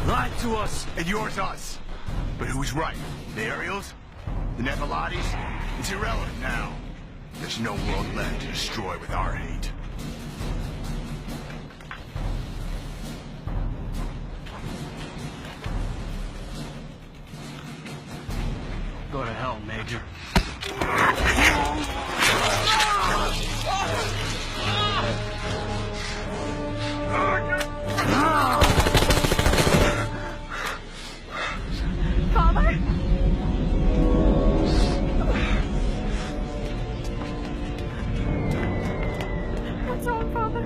Lied to us, and yours us. But who's right? The Ariels? The Nephilides? It's irrelevant now. There's no world left to destroy with our hate. Go to hell, Major. Father? What's wrong, Father?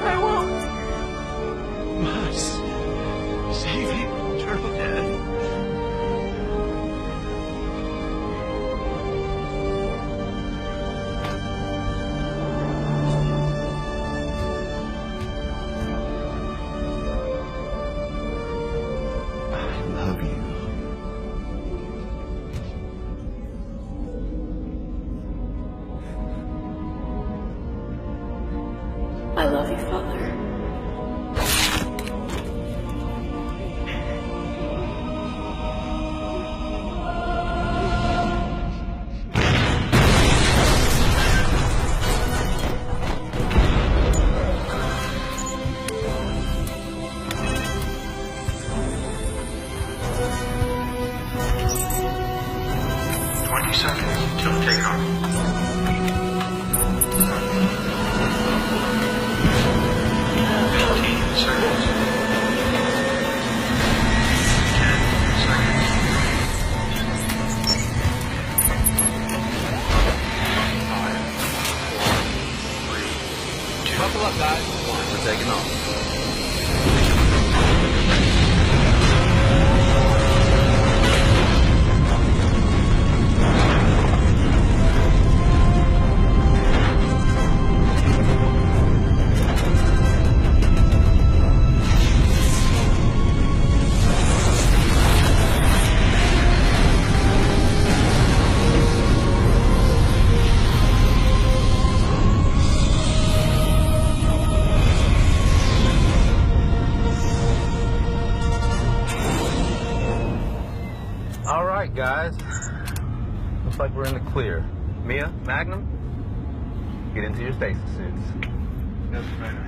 I won't. Saving eternal death. I love you. I love you, Father. Seconds till takeoff. 15 seconds. 10 seconds. 5, 4, 3, 2. Buckle up, guys. We're taking off. All right, guys. Looks like we're in the clear. Mia, Magnum, get into your stasis suits. Yes, Commander.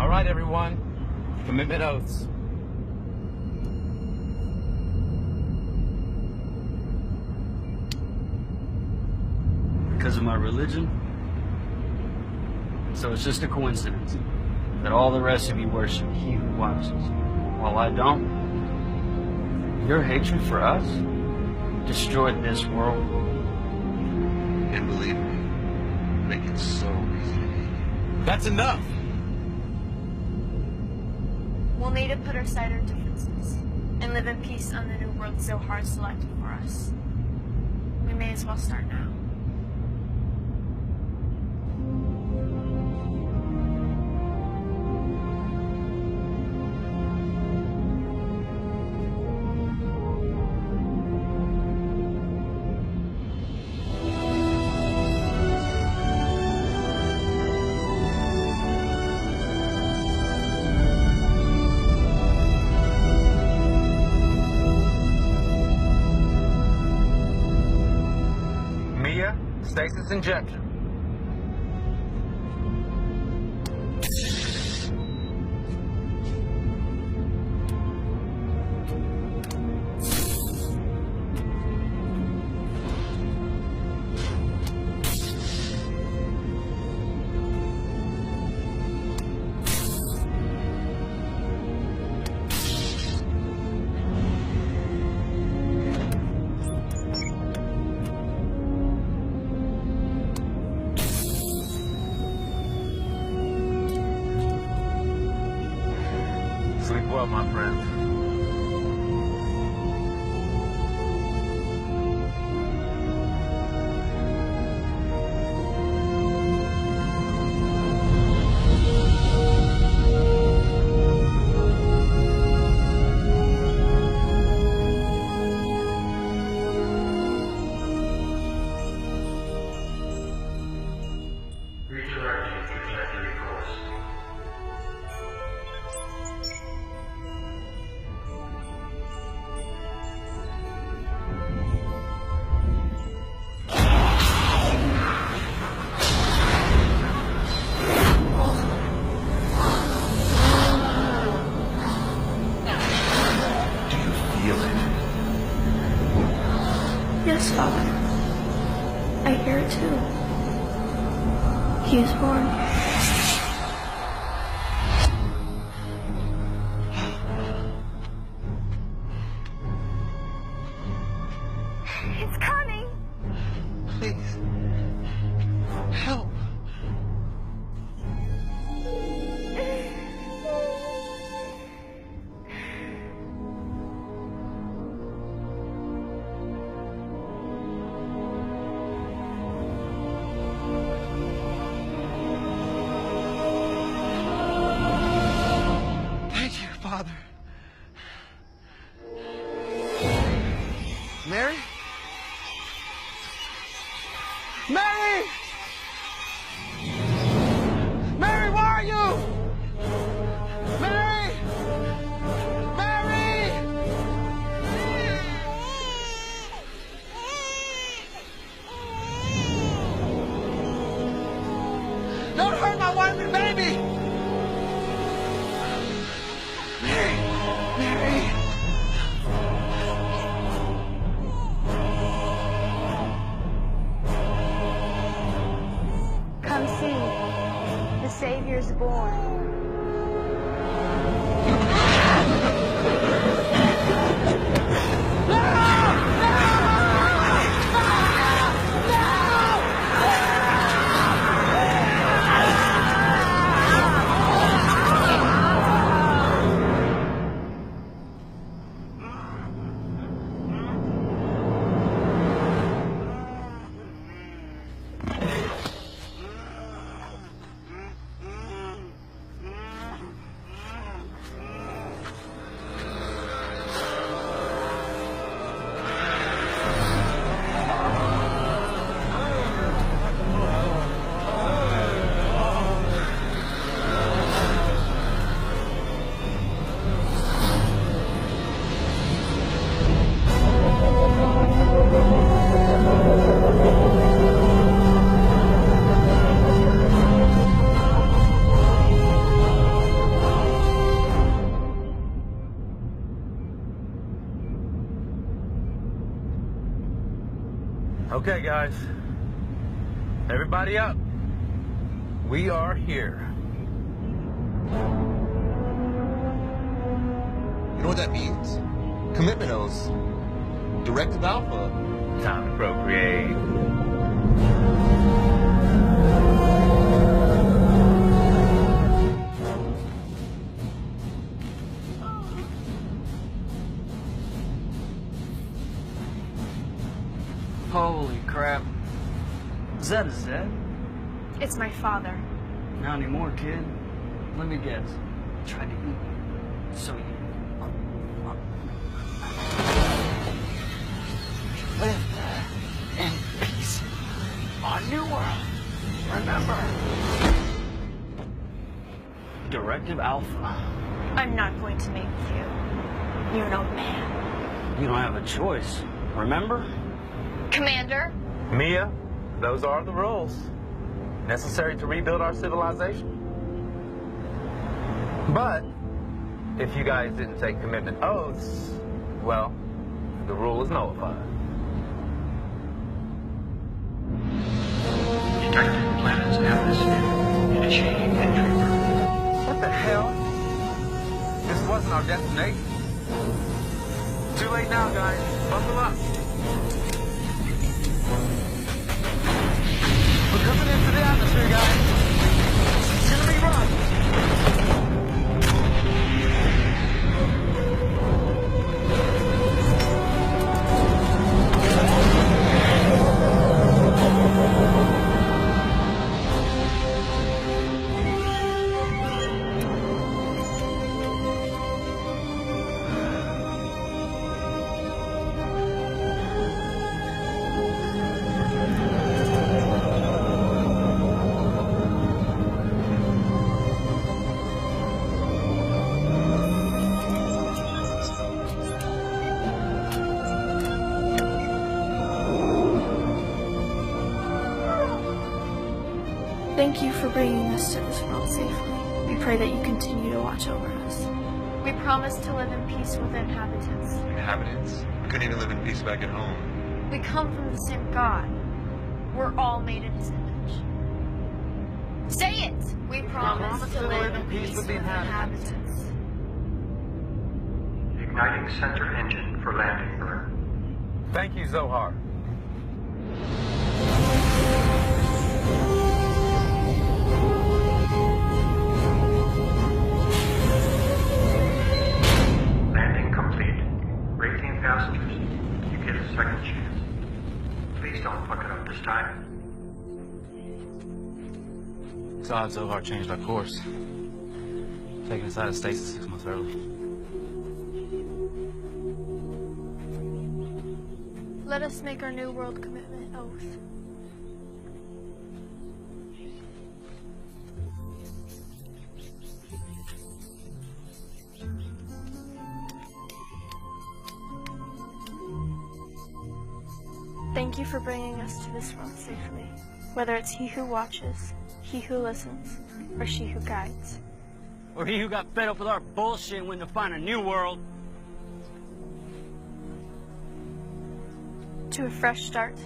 All right, everyone. Commitment oaths. Because of my religion? So it's just a coincidence that all the rest of you worship He who watches, while I don't? Your hatred for us destroyed this world. And believe me, make it so easy to hate. That's enough! We'll need to put aside our differences and live in peace on the new world Zohar selected for us. We may as well start now. Mia, stasis injection. Sleep well, my friend. Redirecting trajectory course. Do you feel it? Yes, Father. I hear it too. He is born. It's coming! Please. Help. Thank you, Father. Mary? Mary! Mary, where are you? Mary! Mary! Don't hurt my wife and baby! Mary! Mary! Come see. The Savior's born. Okay, guys. Everybody up. We are here. You know what that means? Commitment oaths. Directive Alpha. Time to procreate. Holy crap. Is that a Zed? It's my father. Not anymore, kid. Let me guess. Tried to eat you. So you... Live in peace on New World. Remember. Directive Alpha. I'm not going to mate with you. You're an old man. You don't have a choice. Remember? Commander? Mia, those are the rules. Necessary to rebuild our civilization. But, if you guys didn't take commitment oaths, well, the rule is nullified. Detecting planet's atmosphere. Initiating entry burn. What the hell? This wasn't our destination. Too late now, guys. Buckle up. We're coming into the atmosphere, guys. It's gonna be rough. Thank you for bringing us to this world safely. We pray that you continue to watch over us. We promise to live in peace with the inhabitants. Inhabitants? We couldn't even live in peace back at home. We come from the same God. We're all made in His image. Say it! We promise to live in peace with the inhabitants. Igniting center engine for landing burn. Thank you, Zohar. Landing complete. Raytheon passengers, you get a second chance. Please don't fuck it up this time. It's odd Zohar changed our course. Taking us out of stasis 6 months early. Let us make our new world commitment oath. Thank you for bringing us to this world safely. Whether it's he who watches, he who listens, or she who guides. Or he who got fed up with our bullshit and went to find a new world. To a fresh start,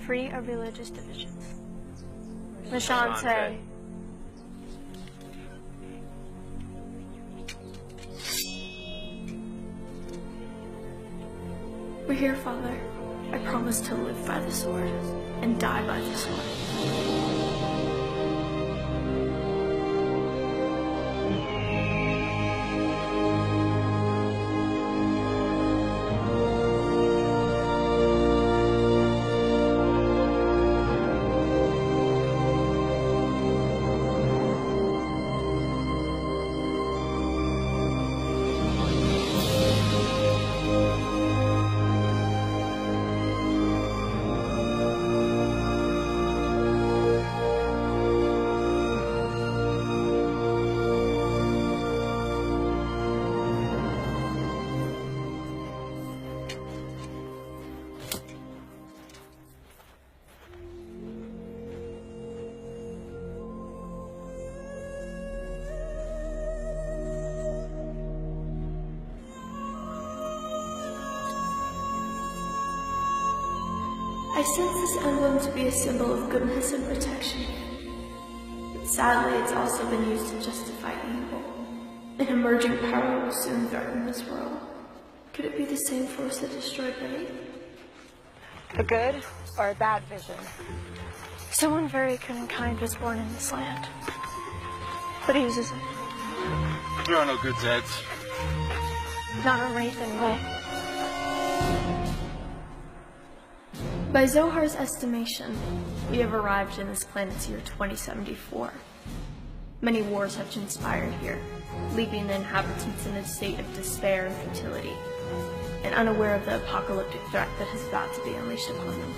free of religious divisions. Nishante. We're here, Father. I promise to live by the sword and die by the sword. I sense this emblem to be a symbol of goodness and protection. But sadly, it's also been used to justify evil. An emerging power will soon threaten this world. Could it be the same force that destroyed Wraith? A good or a bad vision? Someone very good and kind was born in this land. But he uses it. There are no good Zeds. Not a Wraith anyway. By Zohar's estimation, we have arrived in this planet's year 2074. Many wars have transpired here, leaving the inhabitants in a state of despair and futility, and unaware of the apocalyptic threat that is about to be unleashed upon them.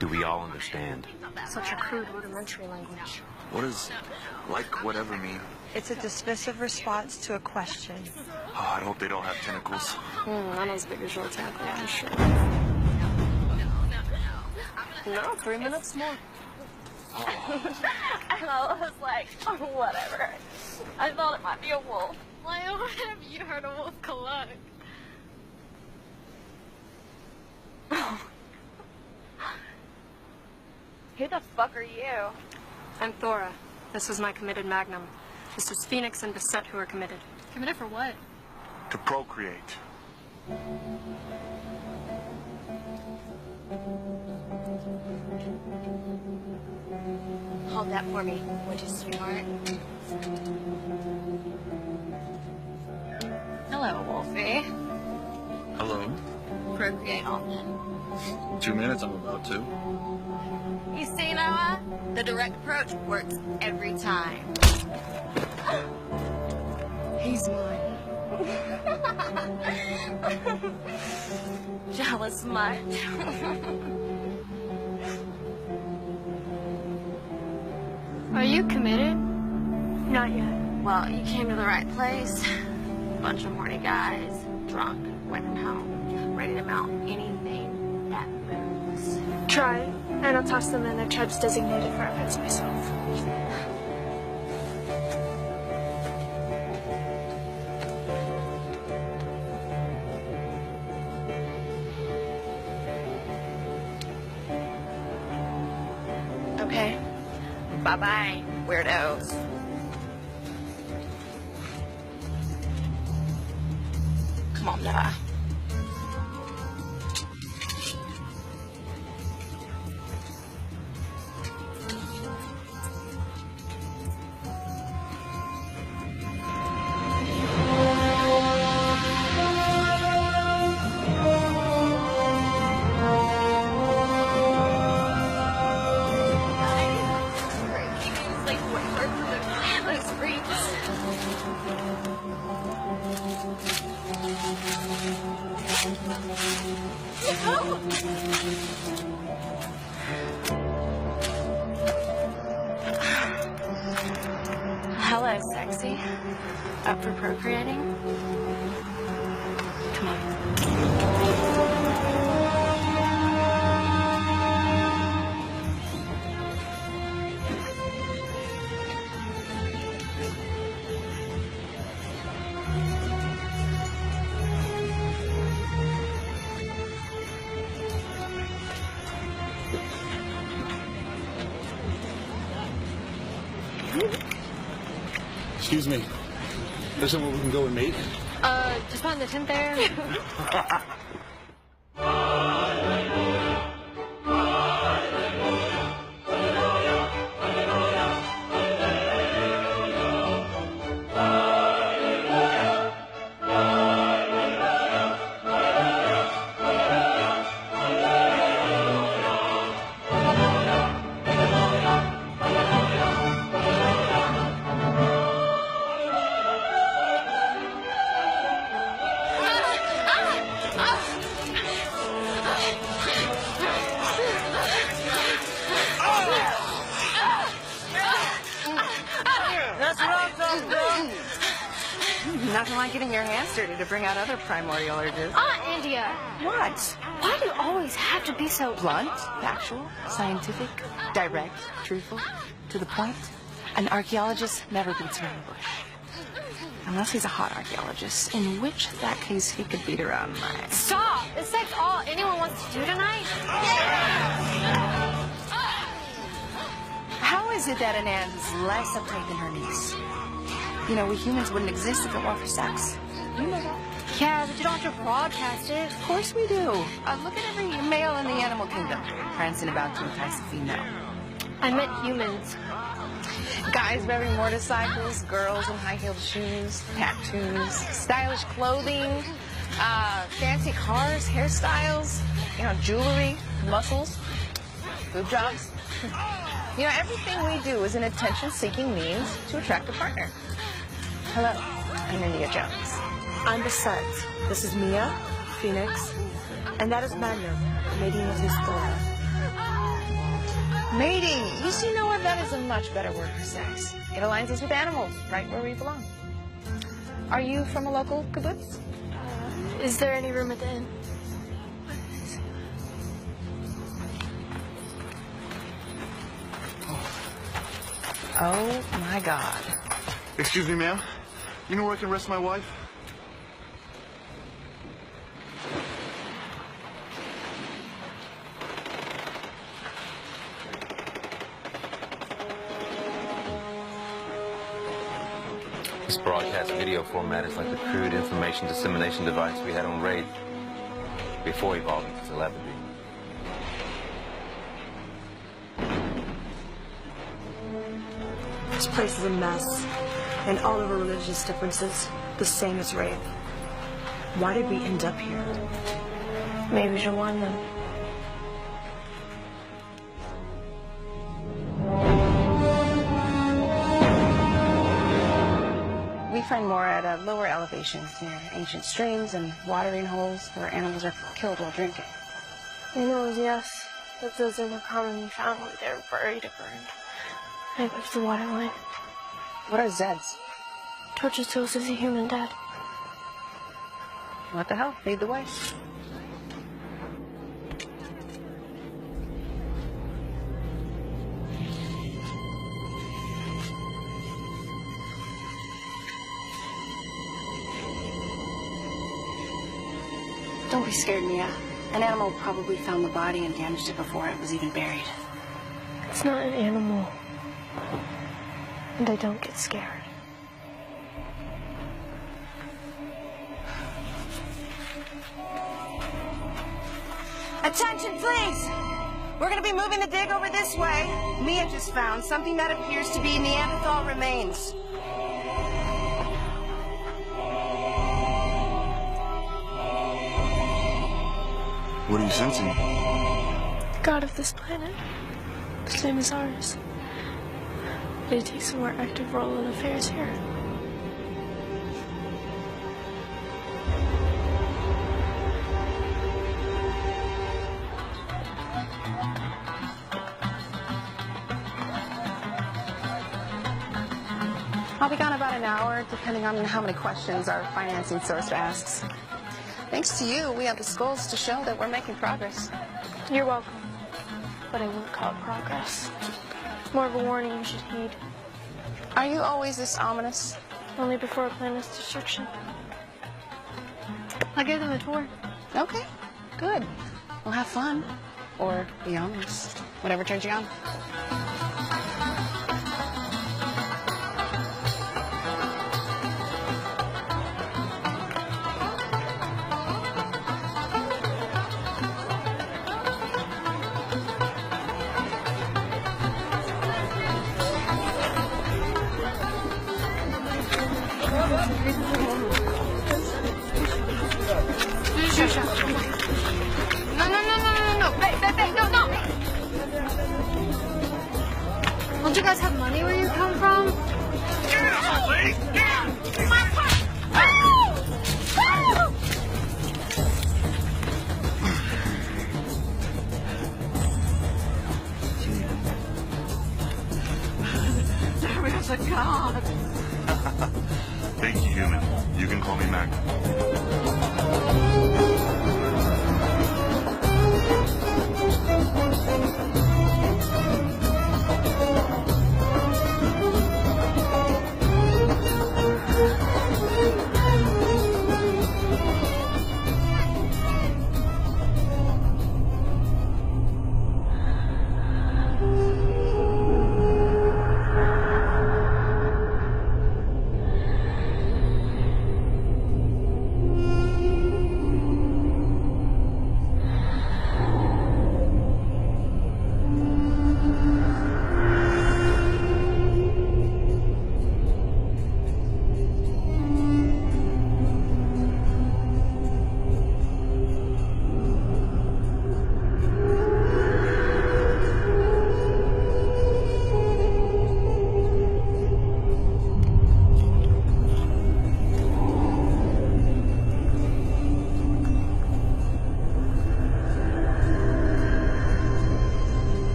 Do we all understand? Such a crude rudimentary language. What does like whatever mean? It's a dismissive response to a question. Oh, I hope they don't have tentacles. Not as big as your tackle, I'm sure. No, 3 minutes more. And I was like, oh, whatever. I thought it might be a wolf. Why have you heard a wolf cluck? Who the fuck are you? I'm Thora. This is my committed Magnum. This is Phoenix and Beset who are committed. Committed for what? To procreate. Hold that for me, would you, sweetheart? Hello, Wolfie. Hello? Procreate on them. 2 minutes, I'm about to. You see, Noah? The direct approach works every time. He's mine. Jealous much. Are you committed? Not yet. Well, you came to the right place. Bunch of horny guys, drunk, waiting home, ready to mount anything that moves. Try, and I'll toss them in the tribes designated for events myself. Okay. Bye-bye, weirdos. Come on, Nora. Hello, sexy. Up for procreating? Come on. Excuse me. There's somewhere we can go and meet? Just find the tent there. Nothing like getting your hands dirty to bring out other primordial urges. India. What? Why do you always have to be so Blunt, factual, scientific, direct, truthful, to the point. An archaeologist never beats around the bush. Unless he's a hot archaeologist, in which that case he could beat around my... Stop! Is sex all anyone wants to do tonight? How is it that an aunt is less uptight than her niece? You know, we humans wouldn't exist if it weren't for sex. You know that. Yeah, but you don't have to broadcast it. Of course we do. Look at every male in the animal kingdom prancing about to entice a female. I meant humans. Guys revving motorcycles, girls in high-heeled shoes, tattoos, stylish clothing, fancy cars, hairstyles, you know, jewelry, muscles, boob jobs. You know, everything we do is an attention-seeking means to attract a partner. Hello, I'm India Jones. I'm Beset. This is Mia, Phoenix, and that is Magnum, mating with his Thora. Mating. You see, Noah, that is a much better word for sex. It aligns us with animals, right where we belong. Are you from a local kibbutz? Is there any room at the inn? Oh, my God. Excuse me, ma'am. You know where I can rest my wife? This broadcast video format is like the crude information dissemination device we had on Raid before evolving to telepathy. This place is a mess, and all of our religious differences, the same as rape. Why did we end up here? Maybe we should warn them. we find more at lower elevations near ancient streams and watering holes where animals are killed while drinking. Animals, yes, but those are more commonly found where they're buried or burned. Right above the waterline. What are Zeds? Torches to us as a human dead. What the hell? Lead the way. Don't be scared, Mia. An animal probably found the body and damaged it before it was even buried. It's not an animal. And I don't get scared. Attention, please! We're gonna be moving the dig over this way. Mia just found something that appears to be Neanderthal remains. What are you sensing? The god of this planet. The same as ours. But he takes a more active role in affairs here. I'll be gone about an hour, depending on how many questions our financing source asks. Thanks to you, we have the skulls to show that we're making progress. You're welcome. But I wouldn't call it progress. More of a warning you should heed. Are you always this ominous? Only before a planet's destruction. I'll give them a tour. Okay, good. We'll have fun. Or be ominous. Whatever turns you on. Don't you guys have money where you come from? There is a god. Thank you, human. You can call me Mac.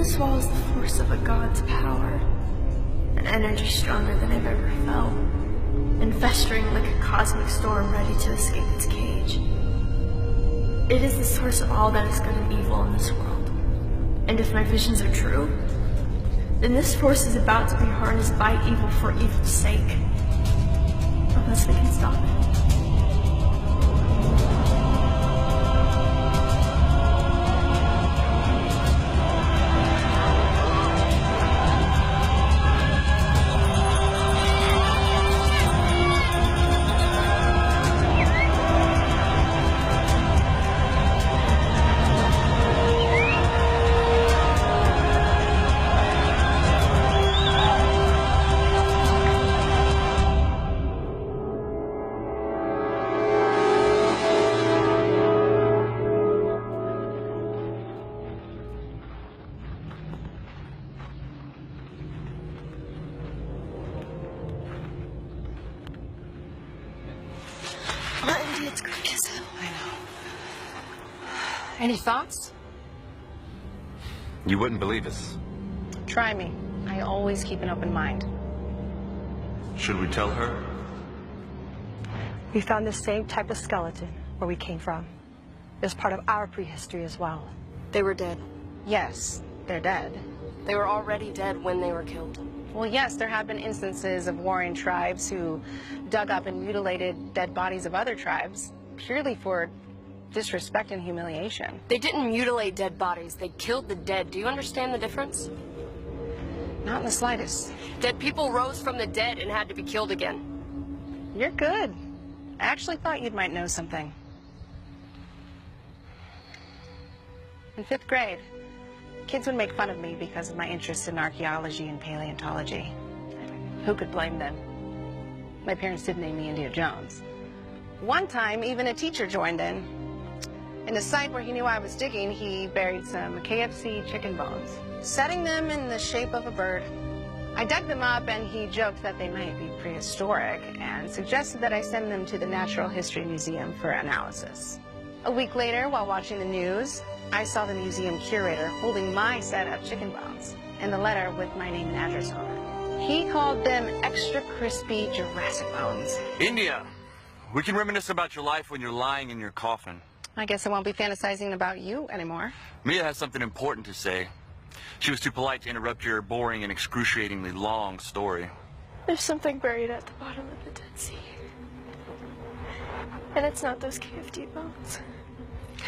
Swallows the force of a god's power, an energy stronger than I've ever felt, and festering like a cosmic storm ready to escape its cage. It is the source of all that is good and evil in this world, and if my visions are true, then this force is about to be harnessed by evil for evil's sake, unless they can stop it. I know. Any thoughts? You wouldn't believe us. Try me. I always keep an open mind. Should we tell her? We found the same type of skeleton where we came from. It was part of our prehistory as well. They were dead. Yes, they're dead. They were already dead when they were killed. Well, yes, there have been instances of warring tribes who dug up and mutilated dead bodies of other tribes purely for disrespect and humiliation. They didn't mutilate dead bodies. They killed the dead. Do you understand the difference? Not in the slightest. Dead people rose from the dead and had to be killed again. You're good. I actually thought you might know something. In 5th grade, kids would make fun of me because of my interest in archaeology and paleontology. Who could blame them? My parents did name me India Jones. One time, even a teacher joined in. In the site where he knew I was digging, he buried some KFC chicken bones, setting them in the shape of a bird. I dug them up, and he joked that they might be prehistoric and suggested that I send them to the Natural History Museum for analysis. A week later, while watching the news, I saw the museum curator holding my set of chicken bones and the letter with my name and address on it. He called them extra crispy Jurassic bones. India, we can reminisce about your life when you're lying in your coffin. I guess I won't be fantasizing about you anymore. Mia has something important to say. She was too polite to interrupt your boring and excruciatingly long story. There's something buried at the bottom of the Dead Sea. And it's not those KFD bones.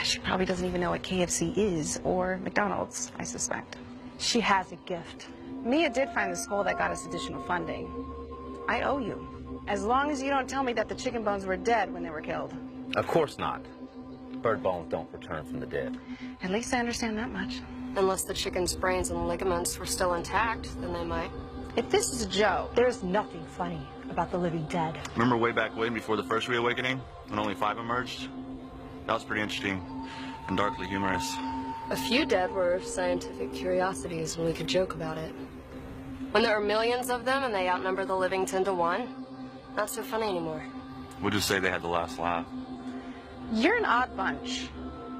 She probably doesn't even know what KFC is, or McDonald's, I suspect. She has a gift. Mia did find the skull that got us additional funding. I owe you. As long as you don't tell me that the chicken bones were dead when they were killed. Of course not. Bird bones don't return from the dead. At least I understand that much. Unless the chicken's brains and ligaments were still intact, then they might. If this is a joke, There's nothing funny about the living dead. Remember way back when, before the first reawakening, when only 5 emerged? That was pretty interesting and darkly humorous. A few dead were scientific curiosities, and we could joke about it. When there are millions of them and they outnumber the living 10 to 1, not so funny anymore. We'll just say they had the last laugh. You're an odd bunch.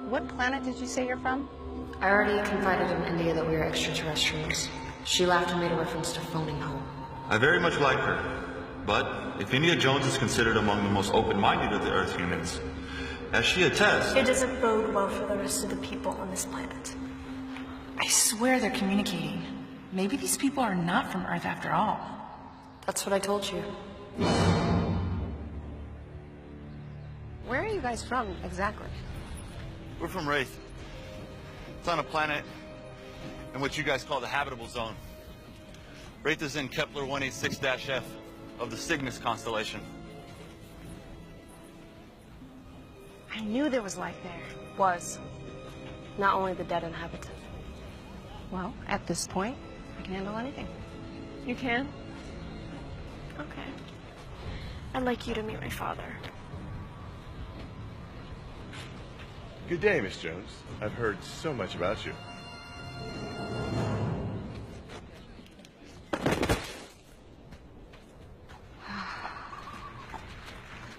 What planet did you say you're from? I already confided in India that we were extraterrestrials. She laughed and made a reference to phoning home. I very much like her. But if India Jones is considered among the most open-minded of the Earth humans, as she attests... It doesn't bode well for the rest of the people on this planet. I swear they're communicating. Maybe these people are not from Earth after all. That's what I told you. Where are you guys from, exactly? We're from Wraith. It's on a planet in what you guys call the habitable zone. Wraith is in Kepler 186-F of the Cygnus constellation. I knew there was life there. Was. Not only the dead inhabited. Well, at this point, I can handle anything. You can? Okay. I'd like you to meet my father. Good day, Miss Jones. I've heard so much about you.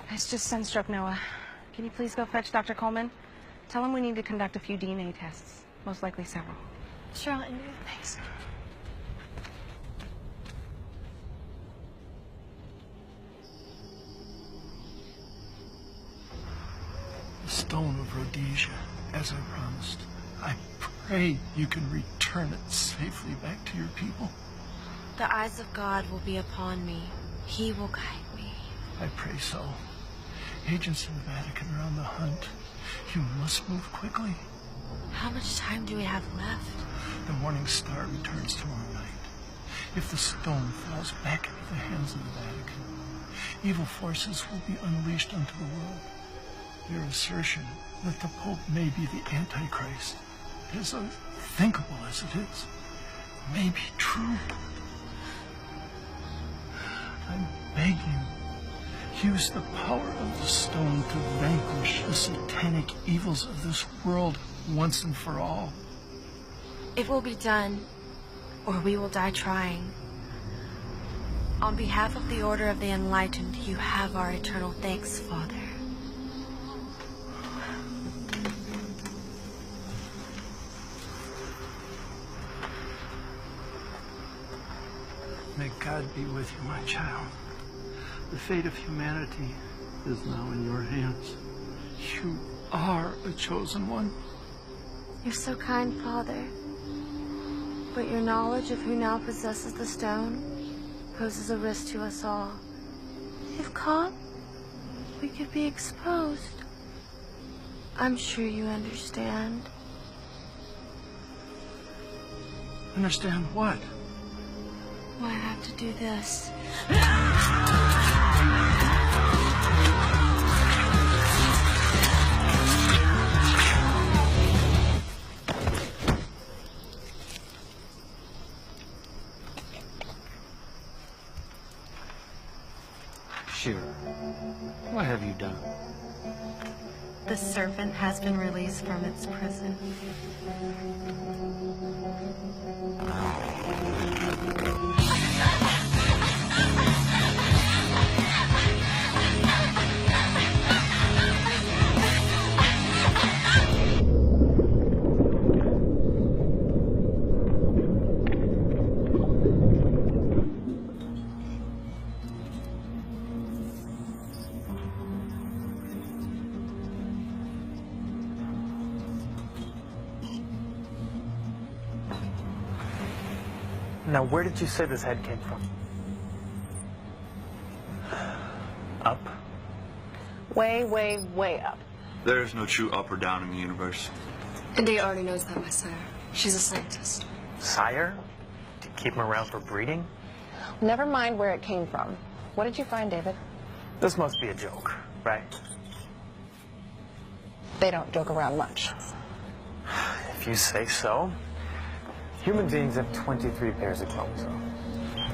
It's just sunstroke, Noah. Can you please go fetch Dr. Coleman? Tell him we need to conduct a few DNA tests. Most likely several. Sure, I'll do. Thanks. The Stone of Rhodesia, as I promised. I pray you can return it safely back to your people. The eyes of God will be upon me. He will guide me. I pray so. Agents in the Vatican are on the hunt. You must move quickly. How much time do we have left? The Morning Star returns tomorrow night. If the stone falls back into the hands of the Vatican, evil forces will be unleashed onto the world. Their assertion that the Pope may be the Antichrist, as unthinkable as it is, may be true. I beg you, use the power of the stone to vanquish the satanic evils of this world once and for all. It will be done, or we will die trying. On behalf of the Order of the Enlightened, you have our eternal thanks, Father. God be with you, my child. The fate of humanity is now in your hands. You are a chosen one. You're so kind, Father. But your knowledge of who now possesses the stone poses a risk to us all. If caught, we could be exposed. I'm sure you understand. Understand what? Why I have to do this. Shira, what have you done? The serpent has been released from its prison. Now, where did you say this head came from? Up? Way, way, way up. There is no true up or down in the universe. India already knows that, my sire. She's a scientist. Sire? Do you keep him around for breeding? Never mind where it came from. What did you find, David? This must be a joke, right? They don't joke around much. If you say so. Human beings have 23 pairs of chromosomes.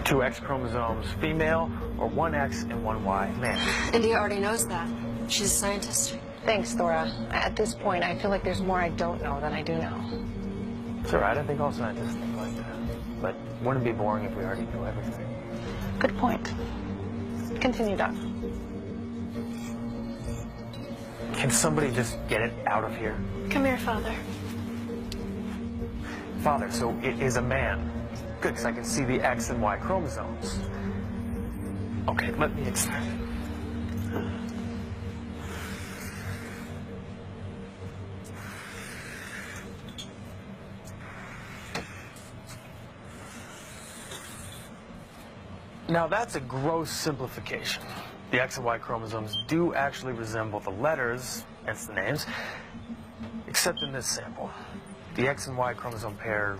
2 X chromosomes female, or 1 X and 1 Y man. India already knows that. She's a scientist. Thanks, Thora. At this point, I feel like there's more I don't know than I do know. It's all right. I think all scientists think like that. But wouldn't it be boring if we already knew everything? Good point. Continue, Doc. Can somebody just get it out of here? Come here, Father. Father, so it is a man. Good, because I can see the X and Y chromosomes. Okay, let me explain. Now that's a gross simplification. The X and Y chromosomes do actually resemble the letters, hence the names, except in this sample. The X and Y chromosome pair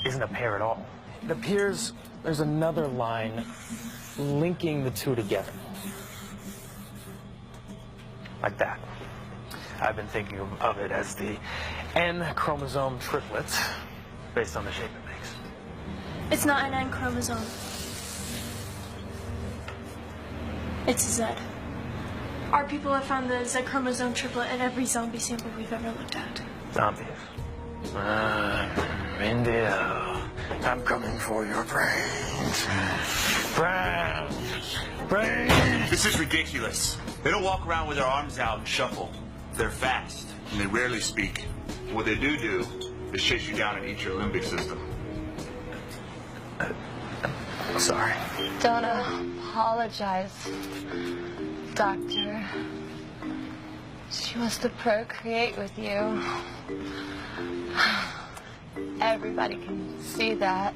isn't a pair at all. It appears there's another line linking the two together. Like that. I've been thinking of it as the N chromosome triplet, based on the shape it makes. It's not an N chromosome. It's a Z. Our people have found the Z chromosome triplet in every zombie sample we've ever looked at. Zombies. India, I'm coming for your brains. Brains. This is ridiculous. They don't walk around with their arms out and shuffle. They're fast, and they rarely speak. What they do is chase you down and eat your limbic system. Sorry. Don't apologize, Doctor. She wants to procreate with you. Everybody can see that.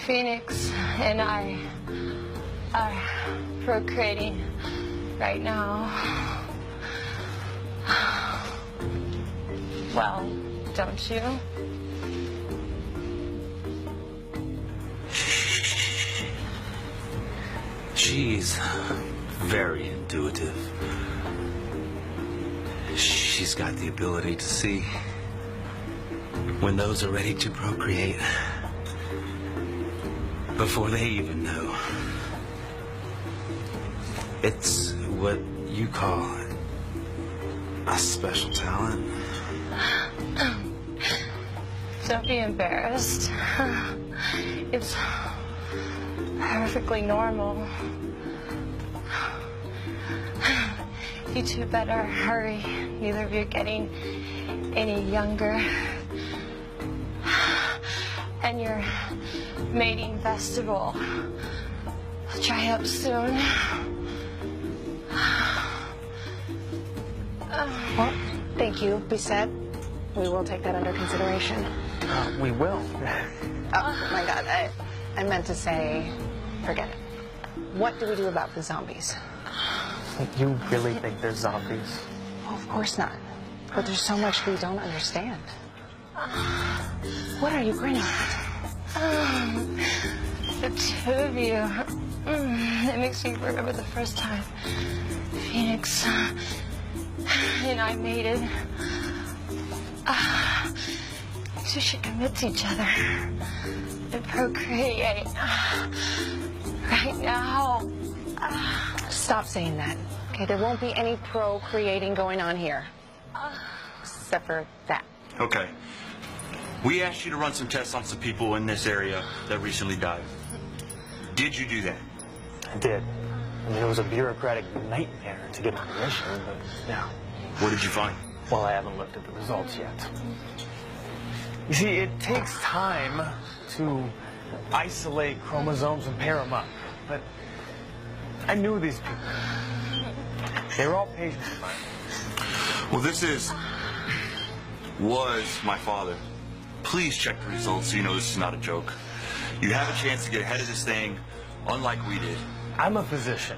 Phoenix and I are procreating right now. Well, don't you? She's very intuitive. She's got the ability to see when those are ready to procreate before they even know. It's what you call a special talent. Don't be embarrassed. It's perfectly normal. You two better hurry. Neither of you are getting any younger. And your mating festival will dry up soon. Well, thank you, Bisette. We will take that under consideration. We will. Oh my God, I meant to say, forget it. What do we do about the zombies? You really think they're zombies? Well, of course not. But there's so much we don't understand. What are you grinning at? The two of you. It makes me remember the first time Phoenix and I mated. We should commit to each other and procreate right now. Stop saying that. Okay, there won't be any procreating going on here. Except for that. Okay. We asked you to run some tests on some people in this area that recently died. Did you do that? I did. I mean, it was a bureaucratic nightmare to get permission, but yeah. What did you find? Well, I haven't looked at the results yet. You see, it takes time to isolate chromosomes and pair them up. But I knew these people. They were all patients of mine. Well, was my father. Please check the results so you know this is not a joke. You have a chance to get ahead of this thing, unlike we did. I'm a physician.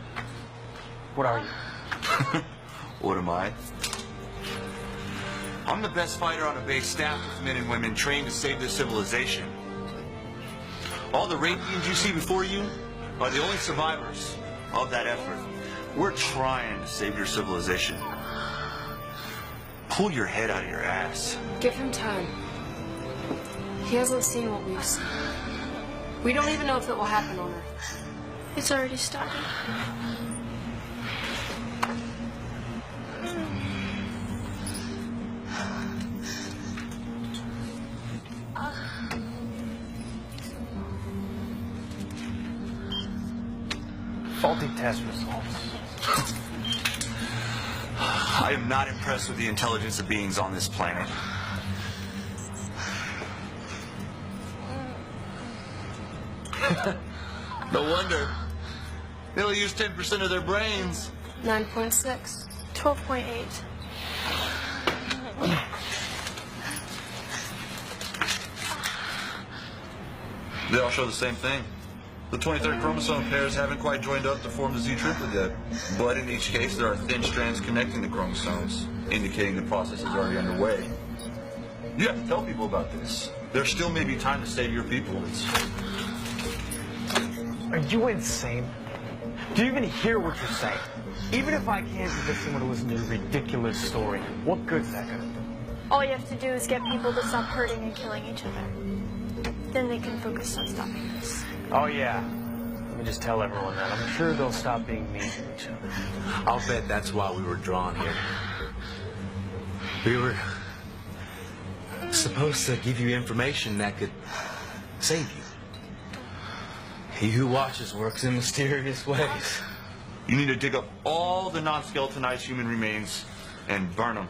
What are you? What am I? I'm the best fighter on a base staffed with men and women trained to save this civilization. All the Raytheons you see before you are the only survivors of that effort. We're trying to save your civilization. Pull your head out of your ass. Give him time. He hasn't seen what we've seen. We don't even know if it will happen on Earth. It's already started. Faulty test results. I am not impressed with the intelligence of beings on this planet. No wonder. They only use 10% of their brains. 9.6. 12.8. They all show the same thing. The 23rd chromosome pairs haven't quite joined up to form the Z triplet yet. But in each case, there are thin strands connecting the chromosomes, indicating the process is already underway. You have to tell people about this. There still may be time to save your people. Are you insane? Do you even hear what you're saying? Even if I can't convince someone to listen to your ridiculous story, what good's that gonna do? All you have to do is get people to stop hurting and killing each other. Then they can focus on stopping this. Oh, yeah. Let me just tell everyone that. I'm sure they'll stop being mean to each other. I'll bet that's why we were drawn here. We were supposed to give you information that could save you. He who watches works in mysterious ways. You need to dig up all the non-skeletonized human remains and burn them.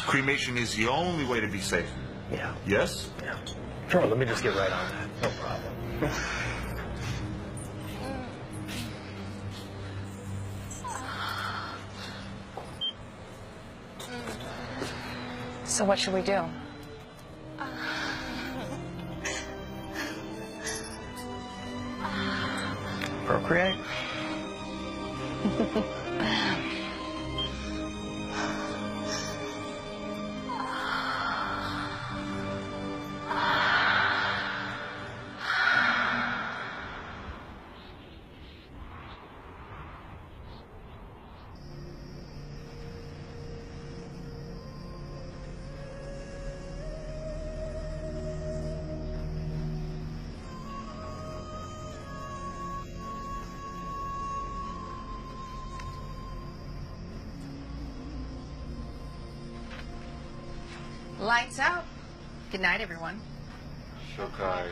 Cremation is the only way to be safe. Yeah. Yes? Yeah. Sure, let me just get right on that. No problem. So what should we do? Procreate? Lights out. Good night, everyone. Shokai.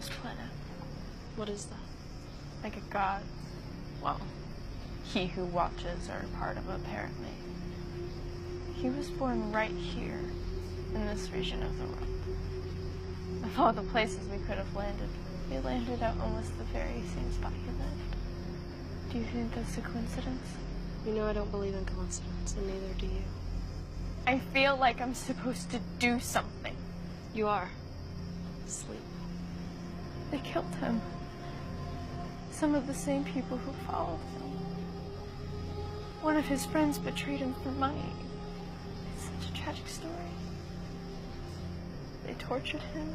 this planet. What is that? Like a god. Well, he who watches are a part of, apparently. He was born right here, in this region of the world. Of all the places we could have landed, we landed at almost the very same spot he lived. Do you think that's a coincidence? You know I don't believe in coincidence, and neither do you. I feel like I'm supposed to do something. You are. Sleep. They killed him. Some of the same people who followed him. One of his friends betrayed him for money. It's such a tragic story. They tortured him,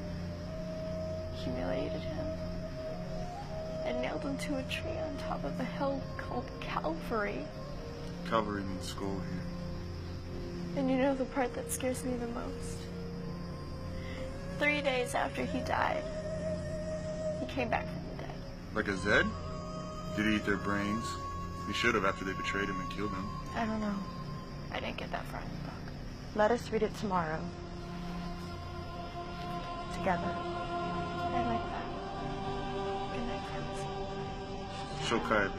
humiliated him, and nailed him to a tree on top of a hill called Calvary. Calvary means skull here. And you know the part that scares me the most? 3 days after he died, he came back from the dead. Like a Zed? Did he eat their brains? He should have after they betrayed him and killed him. I don't know. I didn't get that far in the book. Let us read it tomorrow. Together. I like that. Good night, friends. Shokai.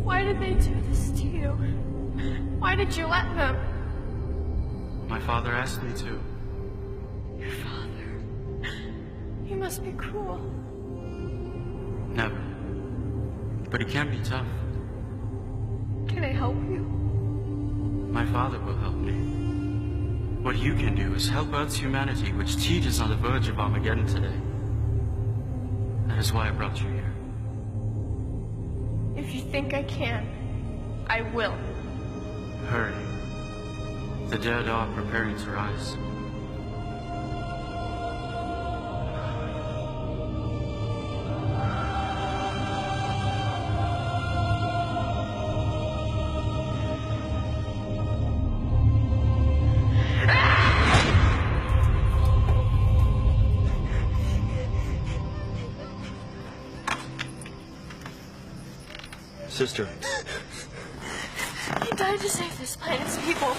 Why did they do this to you? Why did you let them? My father asked me to. Your father. He must be cruel. Never. But he can be tough. Can I help you? My father will help me. What you can do is help Earth's humanity, which teeters on the verge of Armageddon today. That is why I brought you here. If you think I can, I will. Hurry. The dead are preparing to rise. Sister. He died to save this planet's people.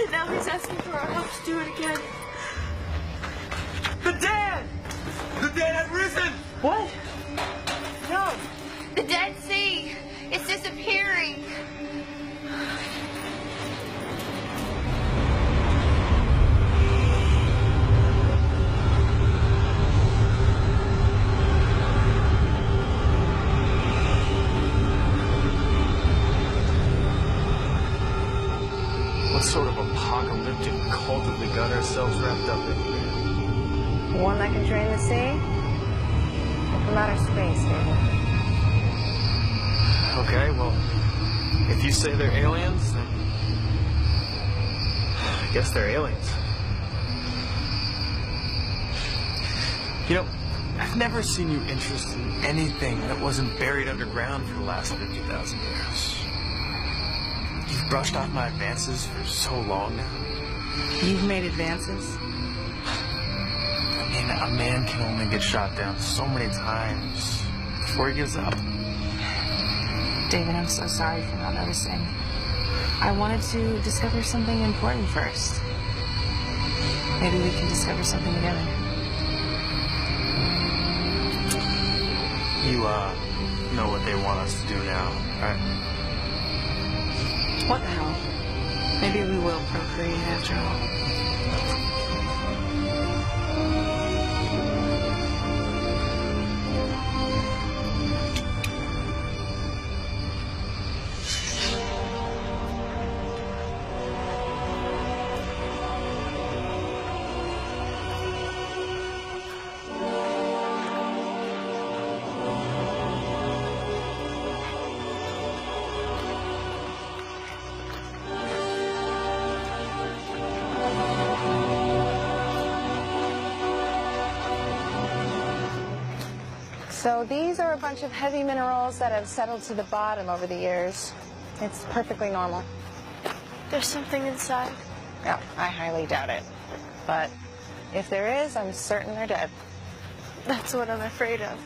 And now he's asking for our help to do it again. The dead! The dead have risen! What? No. The Dead Sea. It's disappearing. What sort of apocalyptic cult have we got ourselves wrapped up in? One that can drain the sea? Or from outer space, David? Okay, well, if you say they're aliens, then I guess they're aliens. You know, I've never seen you interested in anything that wasn't buried underground for the last 50,000 years. You've brushed off my advances for so long now. You've made advances? I mean, a man can only get shot down so many times before he gives up. David, I'm so sorry for not noticing. I wanted to discover something important first. Maybe we can discover something together. You, know what they want us to do now, right? What the hell? Maybe we will procreate after all. So these are a bunch of heavy minerals that have settled to the bottom over the years. It's perfectly normal. There's something inside. Yeah, I highly doubt it. But if there is, I'm certain they're dead. That's what I'm afraid of.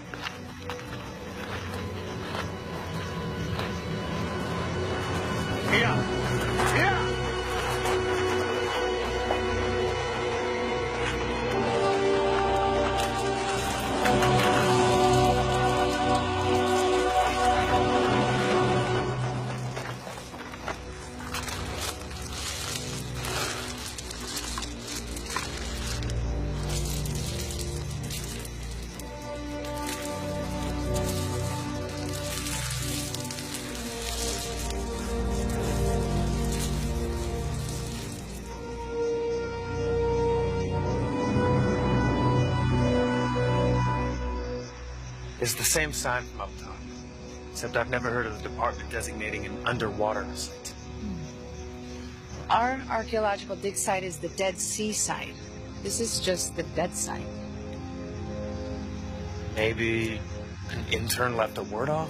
It's the same sign from up top, except I've never heard of the department designating an underwater site. Our archaeological dig site is the Dead Sea site. This is just the dead site. Maybe an intern left a word off?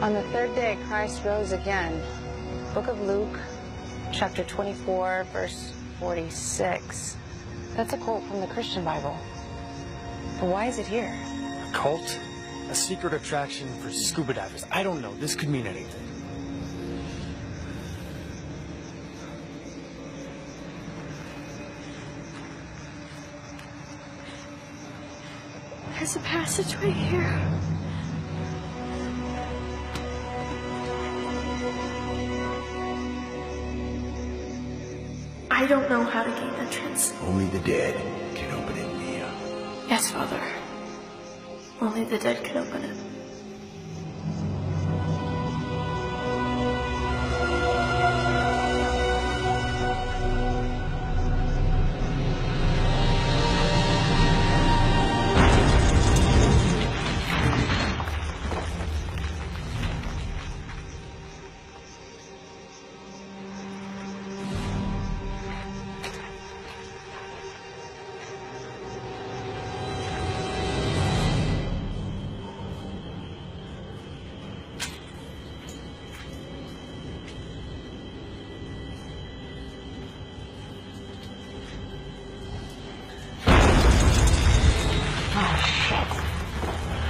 On the third day, Christ rose again. Book of Luke, chapter 24, verse 46. That's a quote from the Christian Bible. But why is it here? A cult? A secret attraction for scuba divers? I don't know. This could mean anything. There's a passageway here. I don't know how to gain entrance. Only the dead can open it, Mia. Yes, Father. Only the dead can open it.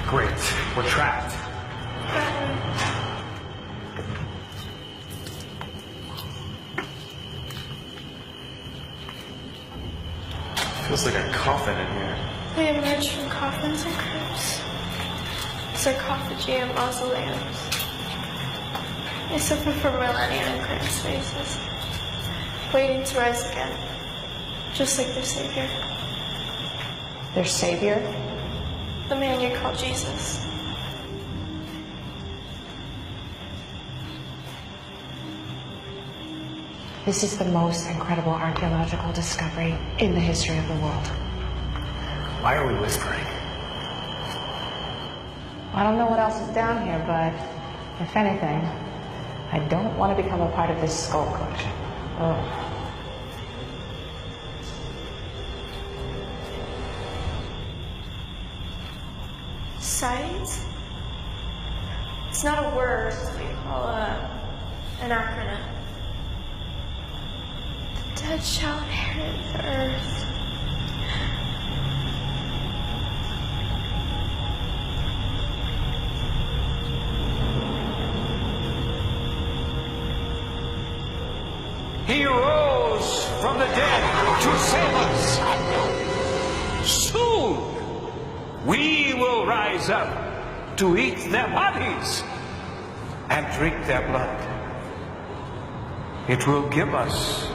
Great. We're trapped. Feels like a coffin in here. They emerged from coffins and crypts, sarcophagi and mausoleums. They suffer for millennia in cramped spaces, waiting to rise again, just like their Savior. Their Savior? The man you call Jesus. This is the most incredible archaeological discovery in the history of the world. Why are we whispering? I don't know what else is down here, but if anything, I don't want to become a part of this skull collection. Ugh. Science? It's not a word, it's what you call an acronym. The dead shall inherit the earth. He rose from the dead to save us. Soon, we will rise up to eat their bodies and drink their blood. It will give us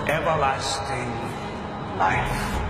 everlasting life.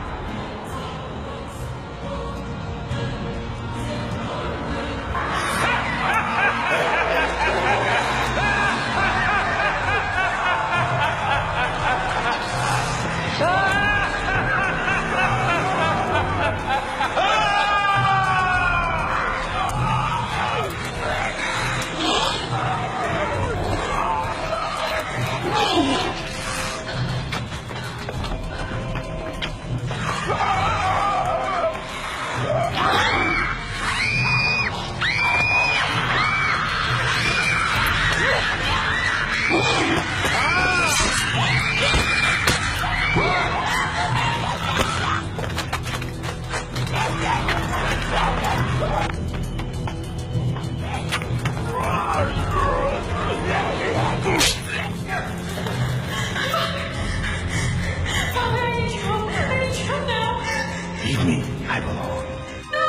Believe me, I belong. No!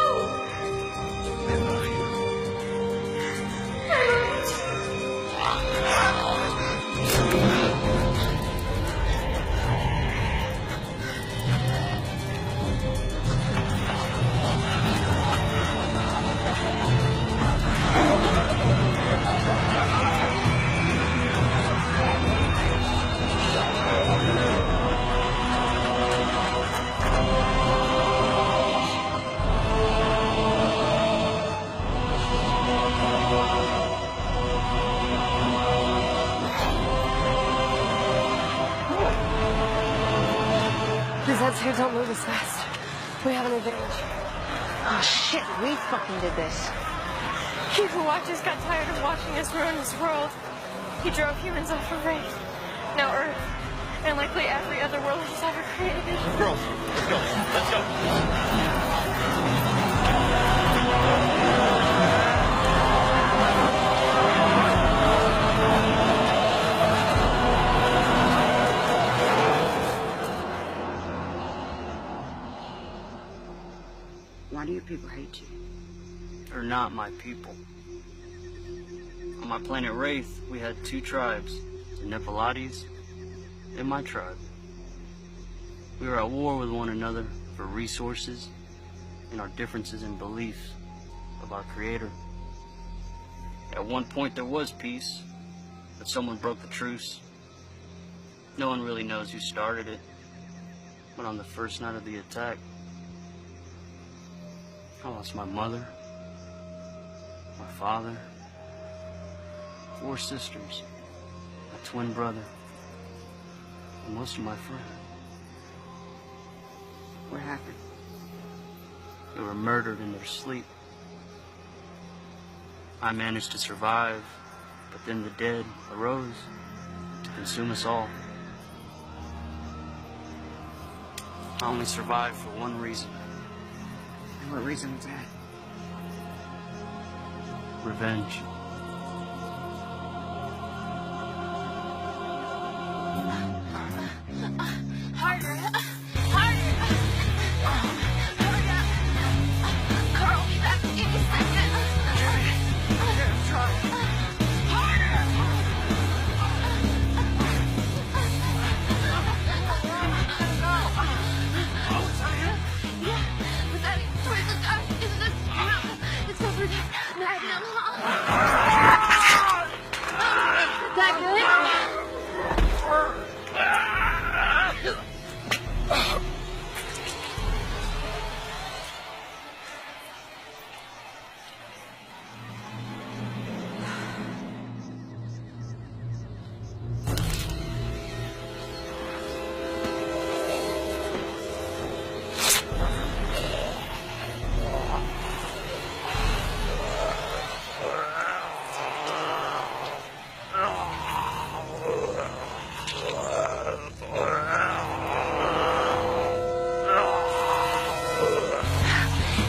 I love you. The Zeds here don't move as fast. We have an advantage. Oh shit, we fucking did this. Evil Watchers got tired of watching us ruin this world. He drove humans off of Wraith. Now Earth, and likely every other world he's ever created. Girls, let's go. Let's go. Why do your people hate you? They're not my people. On my planet Wraith, we had two tribes, the Nephilites and my tribe. We were at war with one another for resources and our differences in beliefs of our Creator. At one point there was peace, but someone broke the truce. No one really knows who started it, but on the first night of the attack, I lost my mother, my father, 4 sisters, my twin brother, and most of my friends. What happened? They were murdered in their sleep. I managed to survive, but then the dead arose to consume us all. I only survived for one reason. And what reason was that? Revenge. Harder! Harder! Hurry up! Carl, be back any second! Yeah, try. Harder! Yeah, but that towards the dark is this mountain. It's over there. Magnum. That good?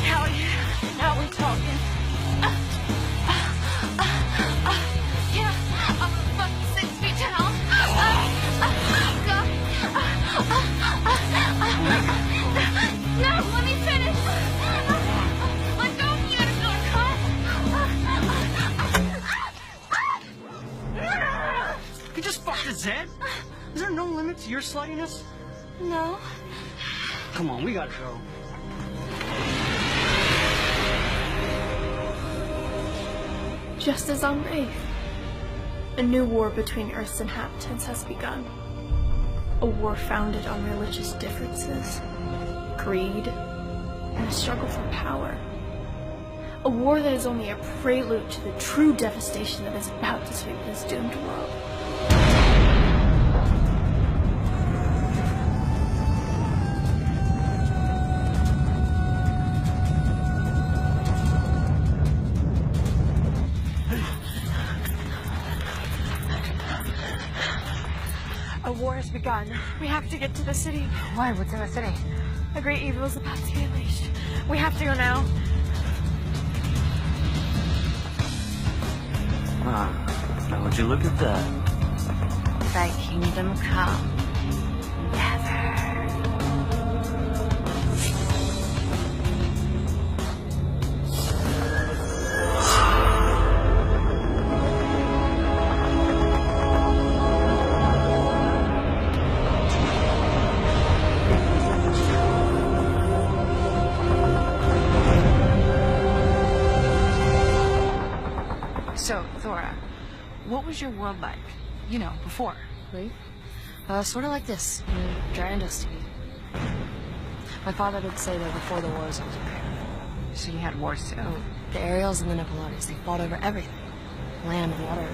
Hell yeah, now we're talking. Yeah, I'm fucking 6 feet down. God. No, let me finish. Let go of the unicorn, Carl. You just fucked his head? Is there no limit to your sluttiness? No. Come on, we gotta go. Just as on Wraith, a new war between Earth's inhabitants has begun. A war founded on religious differences, greed, and a struggle for power. A war that is only a prelude to the true devastation that is about to sweep this doomed world. A war has begun. We have to get to the city. Why? What's in the city? A great evil is about to be unleashed. We have to go now. Now would you look at that? Thy kingdom come. Never. So, Thora, what was your world like? You know, before, right? Sort of like this, you know, dry and dusty. My father did say that before the wars I was a pair. So you had wars too? Oh, the Ariels and the Nephilites, they fought over everything. Land, water,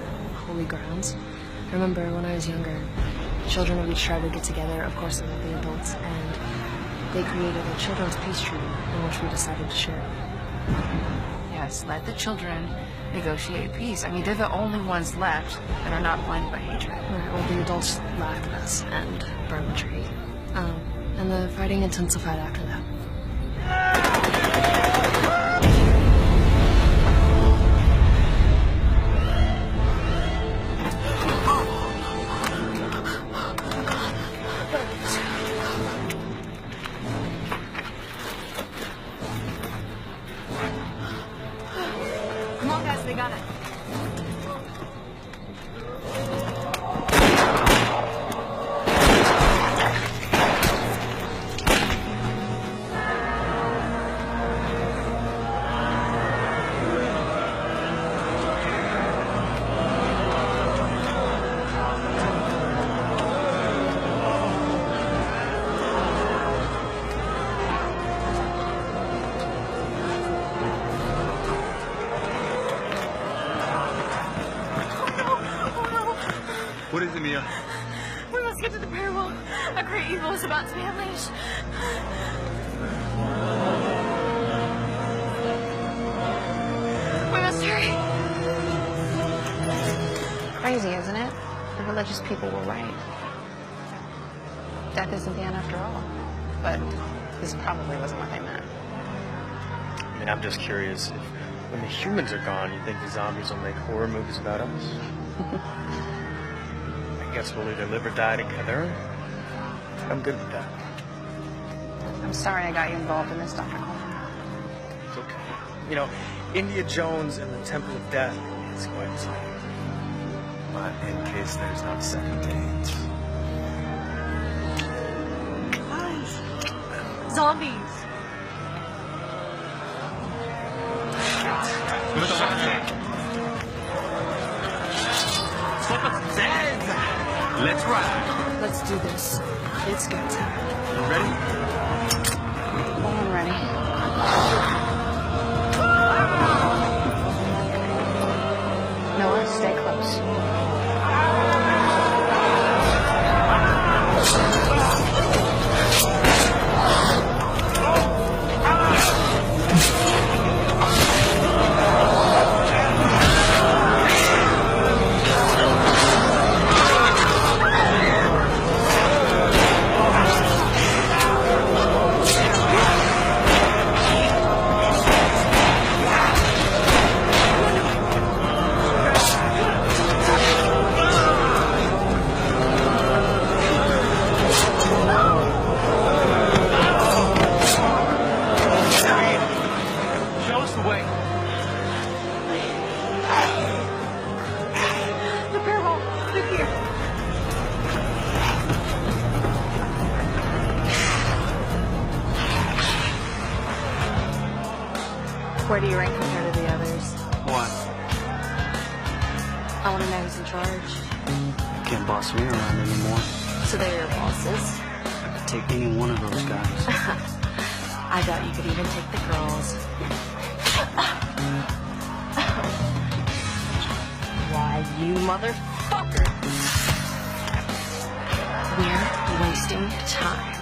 holy grounds. I remember when I was younger, children of each tribe would get together, of course with the adults, and they created a children's peace treaty in which we decided to share. Yes, let the children negotiate peace. I mean, they're the only ones left that are not blinded by hatred. Right, well, the adults laughed at us and burned the tree. And the fighting intensified after that. Come on, guys, we got it. What is it, Mia? We must get to the parallel. A great evil is about to be unleashed. We must hurry. Crazy, isn't it? The religious people were right. Death isn't the end after all. But this probably wasn't what they meant. I mean, I'm just curious, if when the humans are gone, you think the zombies will make horror movies about us? I guess we'll either live or die together. I'm good with that. I'm sorry I got you involved in this, Dr. Coleman. It's okay. You know, India Jones and the Temple of Death is quite a sight. But in case there's not a second date. Guys, zombies. Let's ride. Let's do this. It's go time. Ready? Born ready. Noah, stay close. Show us the way. The parallel. They're here. Where do you rank compared to the others? Why? I want to know who's in charge. You can't boss me around anymore. So they're your bosses. I could take any one of those guys. I doubt you could even take the girls. Why, you motherfucker! We're wasting time.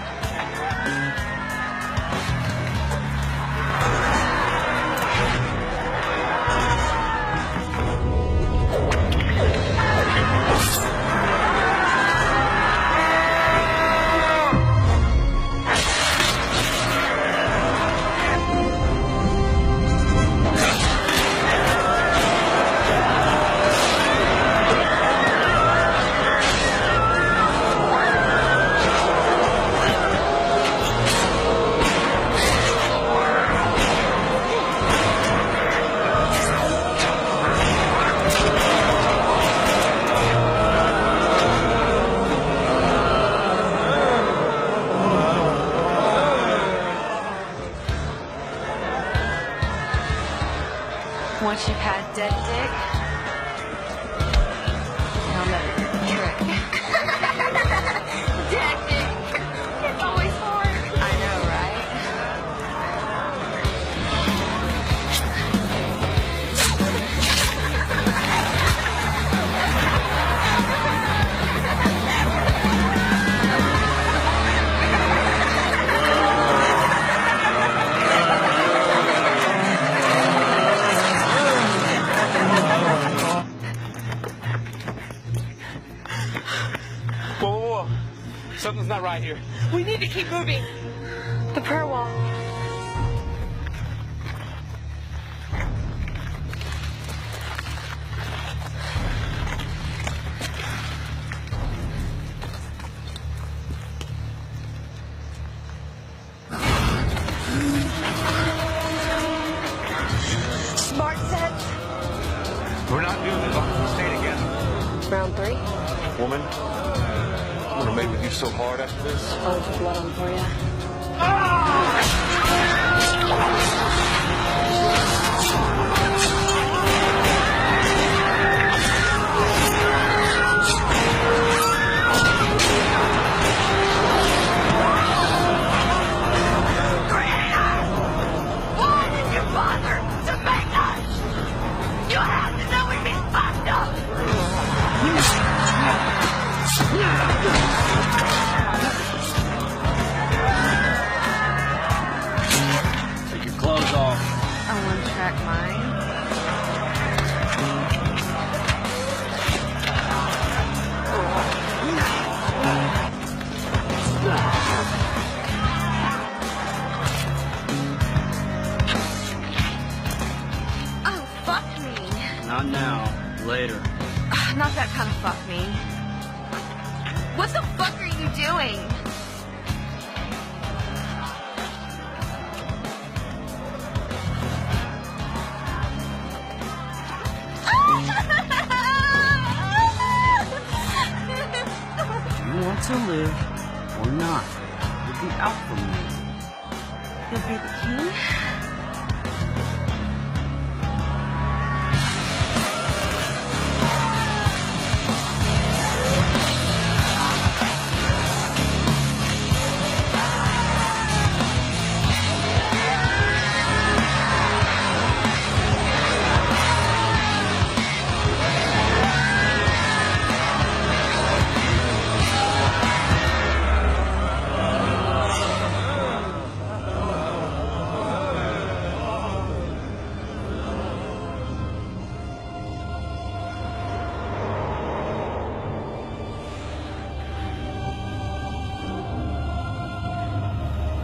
Once you've had dead dick, on the trick. Tactic. It's always hard. I know, right? Whoa. Something's not right here. We need to keep moving. The prayer wall. Smart set. We're not doing as long as we stay together. Round 3. Woman, I'm gonna mate with you so hard after this. Oh, the blood on for you. Why did you bother to make us? You have to know we've been fucked up. Take your clothes off. A one-track mind. Oh, fuck me. Not now. Later. Not that kind of fuck me. What the fuck are you doing? You want to live or not? Looking out for me. You'll be the king?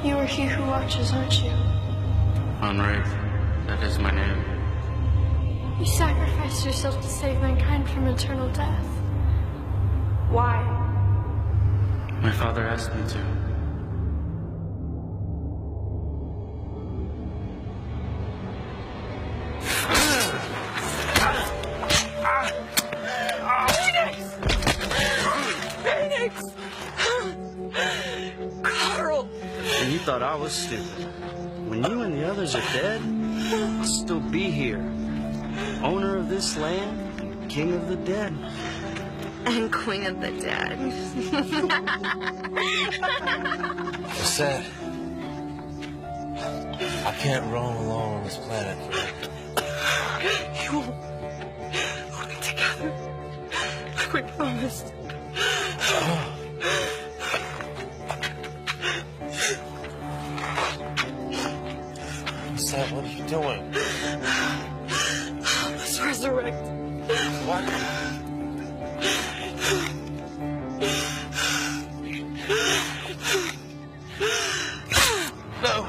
You are he who watches, aren't you? Unraith. That is my name. You sacrificed yourself to save mankind from eternal death. Why? My father asked me to. Phoenix! Carl! And you thought I was stupid. When you and the others are dead, I'll still be here. Owner of this land, and king of the dead. And queen of the dead. It's sad. I can't roam alone on this planet forever. You will be together, like we promised. Seth, what are you doing? Let's resurrect. What? No.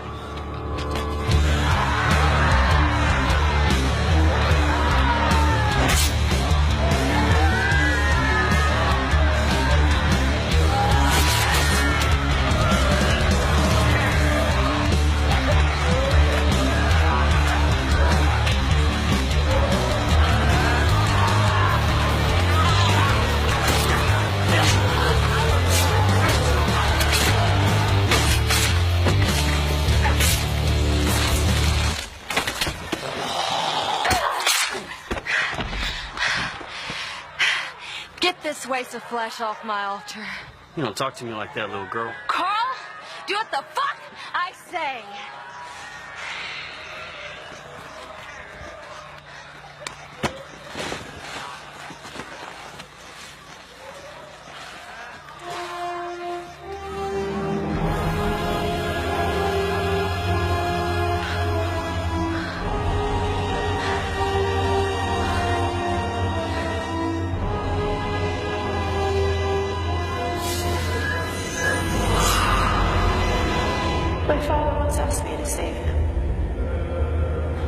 This waste of flesh off my altar. You don't talk to me like that, little girl. Carl, do what the fuck I say. My father once asked me to save him.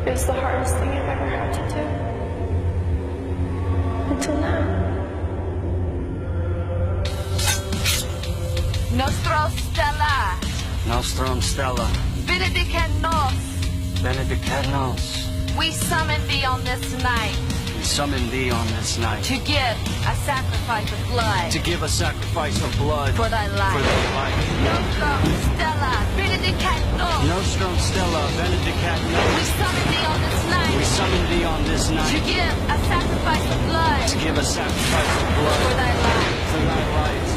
It was the hardest thing I've ever had to do. Until now. Nostro Stella. Nostrum Stella. Benedicat nos. Benedicat nos. We summon thee on this night. We summon thee on this night. To give a sacrifice of blood. To give a sacrifice of blood. For thy life. For thy life. Nostrum Stella. Benedicat nos. Nostrum Stella. Benedicat nos. We summon thee on this night. We summon thee on this night. To give a sacrifice of blood. To give a sacrifice of blood. For thy life. For thy life.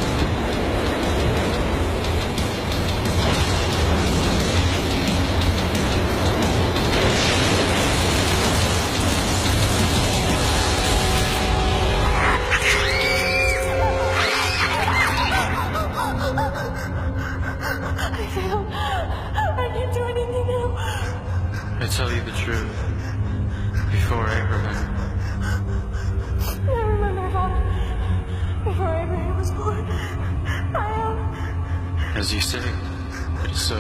I failed. I can't do anything now. I tell you the truth. Before Abraham. I remember, Father. Before Abraham was born, I am. As you say, it is so.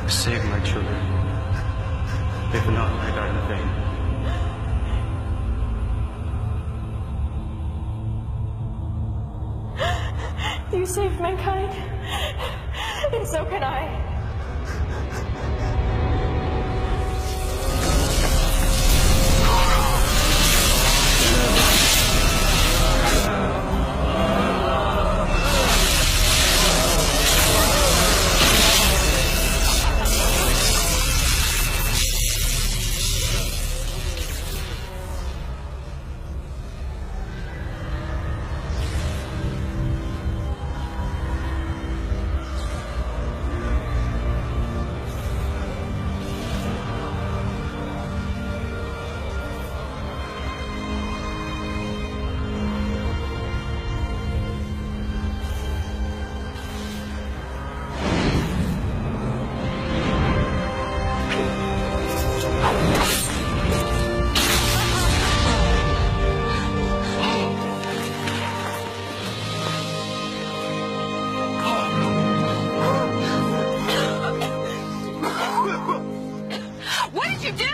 Save my children. If not, I die in vain. You saved mankind, and so can I. What did you do?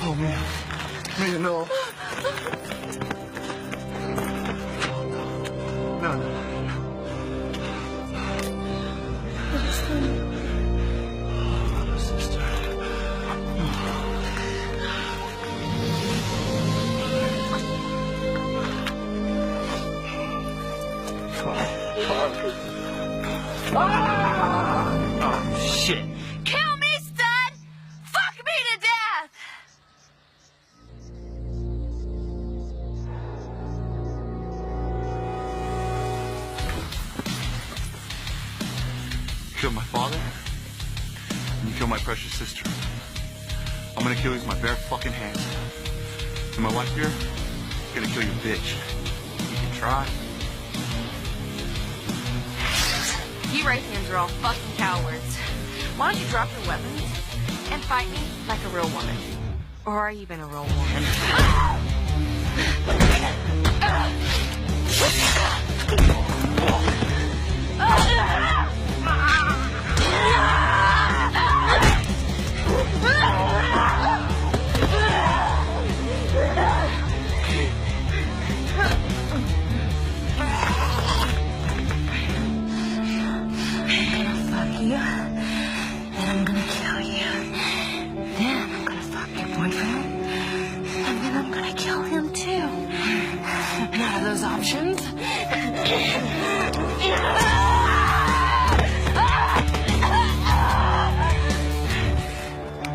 Oh, man. Man, no. No, no. Oh, shit. Kill me, stud! Fuck me to death! You killed my father, and you killed my precious sister. I'm gonna kill you with my bare fucking hands. And my wife here, I'm gonna kill your bitch. You can try. You Raytheons are all fucking cowards. Why don't you drop your weapons and fight me like a real woman? Or are you even a real woman?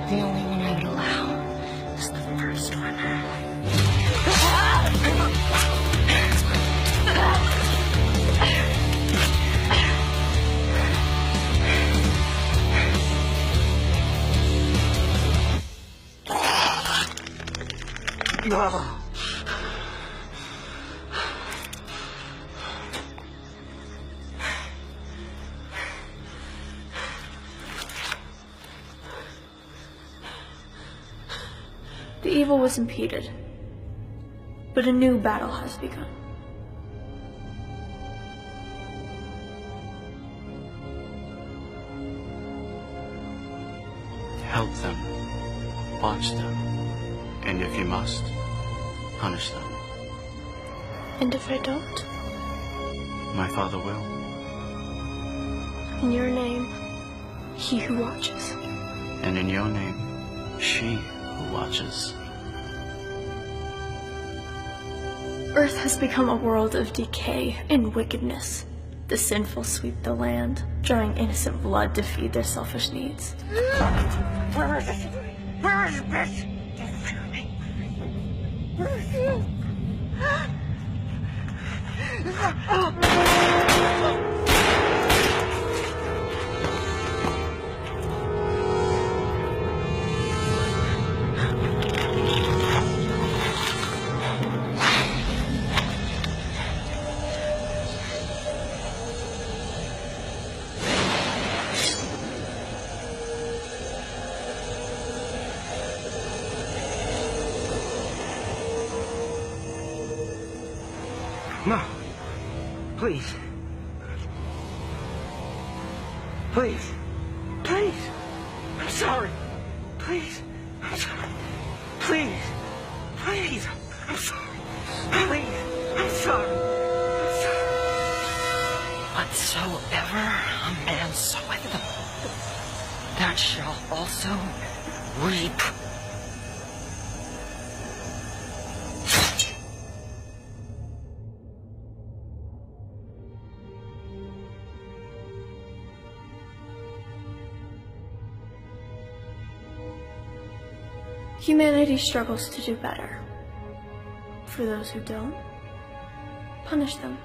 The only one I would allow is the first one. The evil was impeded, but a new battle has begun. Help them, watch them, and if you must, punish them. And if I don't? My father will. In your name, he who watches. And in your name, she who watches. Earth has become a world of decay and wickedness. The sinful sweep the land, drawing innocent blood to feed their selfish needs. Where is it? Where is it, bitch? Where is it? No. Please. Please. Please. I'm sorry. Please. I'm sorry. Please. Please. I'm sorry. Please. I'm sorry. I'm sorry. Whatsoever a man soweth, that shall also reap. Humanity struggles to do better. For those who don't, punish them.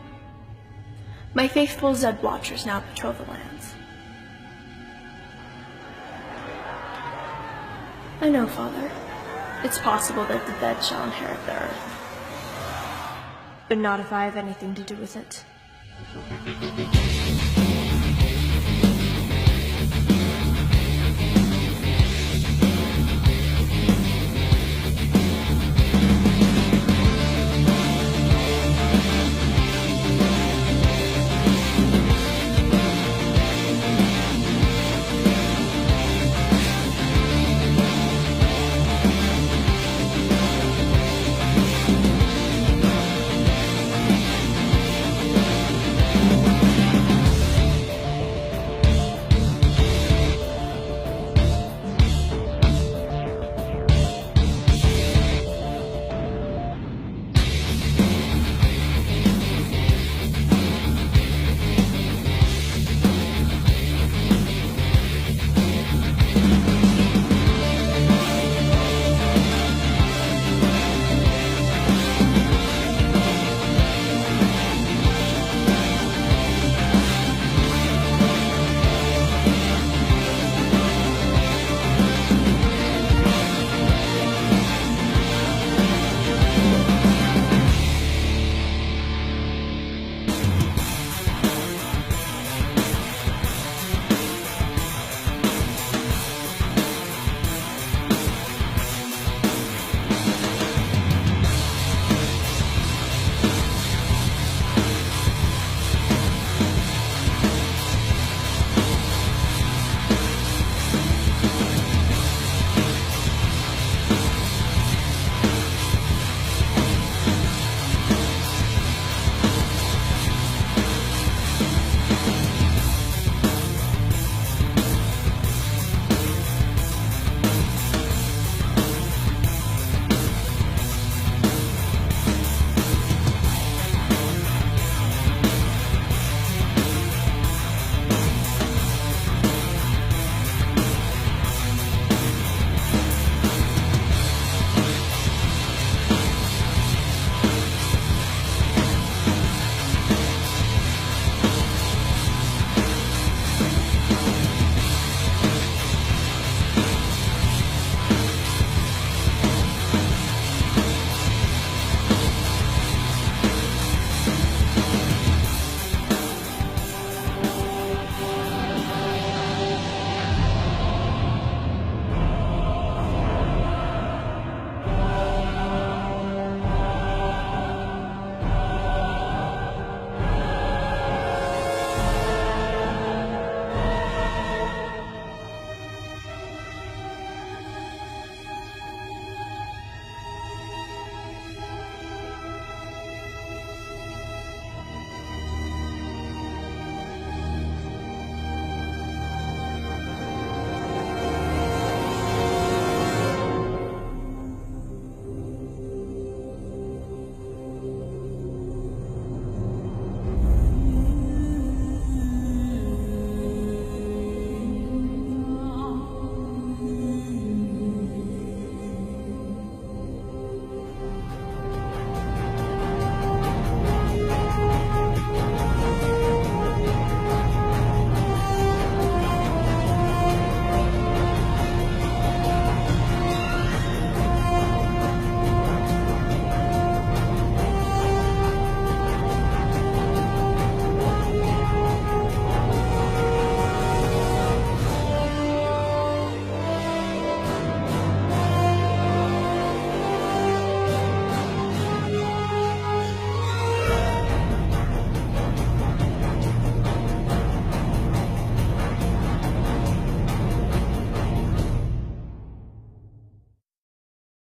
My faithful Zed Watchers now patrol the lands. I know, Father. It's possible that the dead shall inherit the earth. But not if I have anything to do with it.